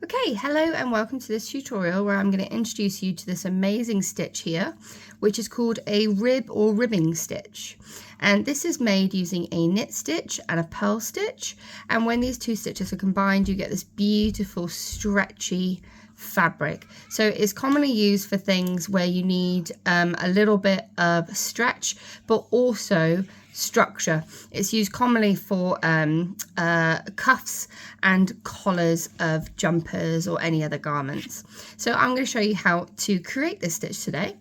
Okay, hello and welcome to this tutorial where I'm going to introduce you to this amazing stitch here, which is called a rib or ribbing stitch. And this is made using a knit stitch and a purl stitch. And when these two stitches are combined, you get this beautiful stretchy fabric. So it's commonly used for things where you need a little bit of stretch, but also structure. It's used commonly for cuffs and collars of jumpers or any other garments. So I'm going to show you how to create this stitch today.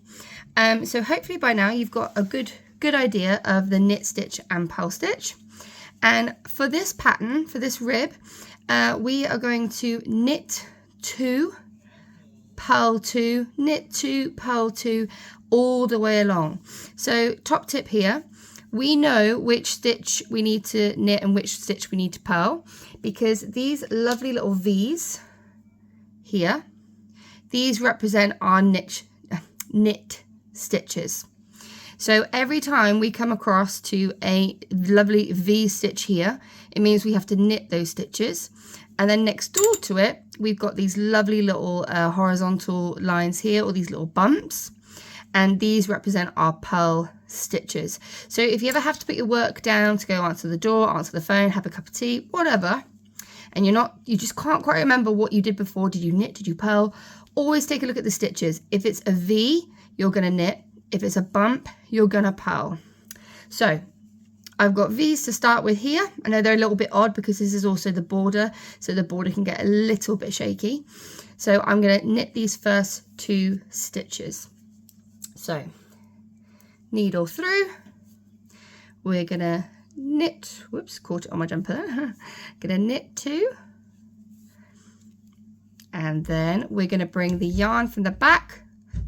So hopefully by now you've got a good idea of the knit stitch and purl stitch. And for this pattern, for this rib, we are going to knit 2, purl 2, knit 2, purl 2, all the way along. So top tip here, we know which stitch we need to knit and which stitch we need to purl, because these lovely little V's here, these represent our knit stitches. So every time we come across to a lovely V stitch here, it means we have to knit those stitches. And then next door to it, we've got these lovely little horizontal lines here, or these little bumps. And these represent our purl stitches. So if you ever have to put your work down to go answer the door, answer the phone, have a cup of tea, whatever, and you just can't quite remember what you did before, did you knit, did you purl, always take a look at the stitches. If it's a V, you're going to knit. If it's a bump, you're going to purl. So I've got V's to start with here. I know they're a little bit odd because this is also the border, so the border can get a little bit shaky. So I'm going to knit these first 2 stitches. So needle through, we're going to knit, whoops, caught it on my jumper there. Going to knit 2, and then we're going to bring the yarn from the back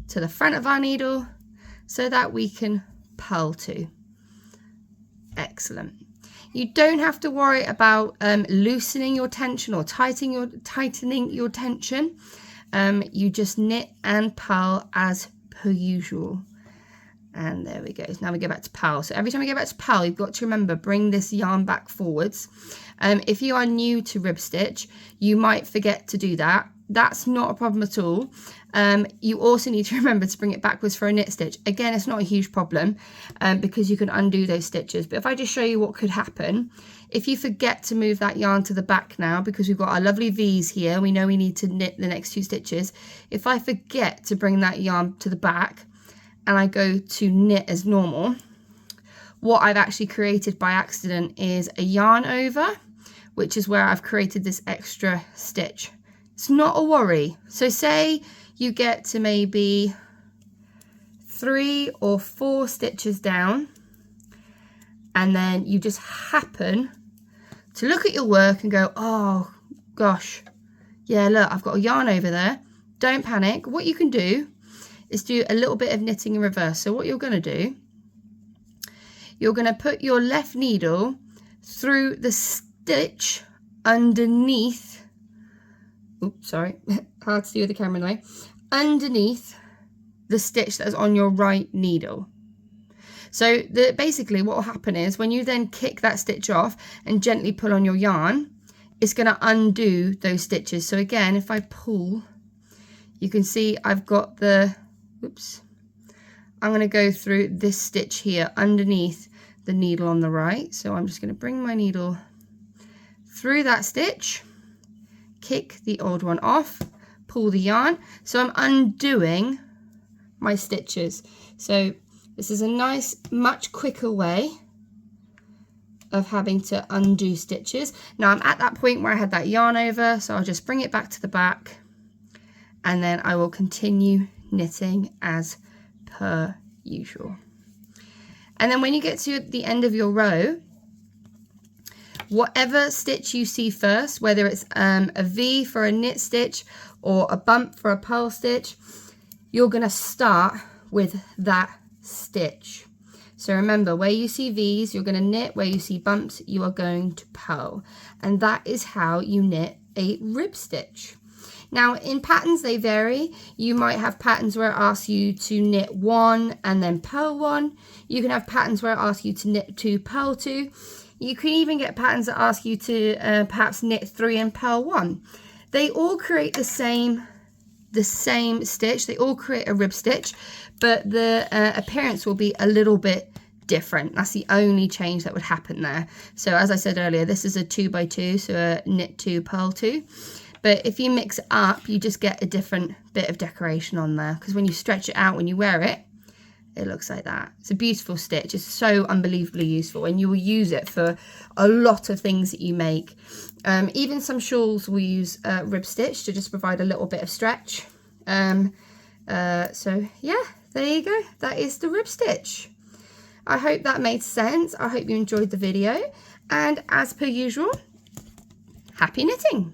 to the front of our needle so that we can purl 2. Excellent. You don't have to worry about loosening your tension or tightening your tension. You just knit and purl as per usual. And there we go. So now we go back to purl. So every time we go back to purl, you've got to remember, bring this yarn back forwards. If you are new to rib stitch, you might forget to do that. That's not a problem at all. You also need to remember to bring it backwards for a knit stitch. Again, it's not a huge problem because you can undo those stitches. But if I just show you what could happen, if you forget to move that yarn to the back now, because we've got our lovely V's here, we know we need to knit the next 2 stitches. If I forget to bring that yarn to the back and I go to knit as normal, what I've actually created by accident is a yarn over, which is where I've created this extra stitch. It's not a worry. So say you get to maybe 3 or 4 stitches down, and then you just happen to look at your work and go, oh gosh, yeah, look, I've got a yarn over there. Don't panic. What you can do is do a little bit of knitting in reverse. So what you're going to do, you're going to put your left needle through the stitch underneath. Oops, sorry, hard to do with the camera anyway. Underneath the stitch that's on your right needle. So basically what will happen is when you then kick that stitch off and gently pull on your yarn, it's going to undo those stitches. So again, if I pull, you can see I've got the, oops, I'm going to go through this stitch here underneath the needle on the right. So I'm just going to bring my needle through that stitch, kick the old one off, pull the yarn. So I'm undoing my stitches. So this is a nice, much quicker way of having to undo stitches. Now I'm at that point where I had that yarn over, so I'll just bring it back to the back, and then I will continue knitting as per usual. And then when you get to the end of your row, whatever stitch you see first, whether it's a V for a knit stitch or a bump for a purl stitch, you're going to start with that stitch. So remember, where you see V's, you're going to knit. Where you see bumps, you are going to purl. And that is how you knit a rib stitch. Now in patterns they vary. You might have patterns where it asks you to knit 1 and then purl 1. You can have patterns where it asks you to knit 2, purl 2. You can even get patterns that ask you to perhaps knit 3 and purl 1. They all create the same stitch. They all create a rib stitch, but the appearance will be a little bit different. That's the only change that would happen there. So as I said earlier, this is a 2x2, so a knit 2, purl 2. But if you mix it up, you just get a different bit of decoration on there, because when you stretch it out, when you wear it, it looks like that. It's a beautiful stitch. It's so unbelievably useful, and you will use it for a lot of things that you make. Even some shawls will use rib stitch to just provide a little bit of stretch. So yeah, there you go. That is the rib stitch. I hope that made sense. I hope you enjoyed the video, and as per usual, happy knitting.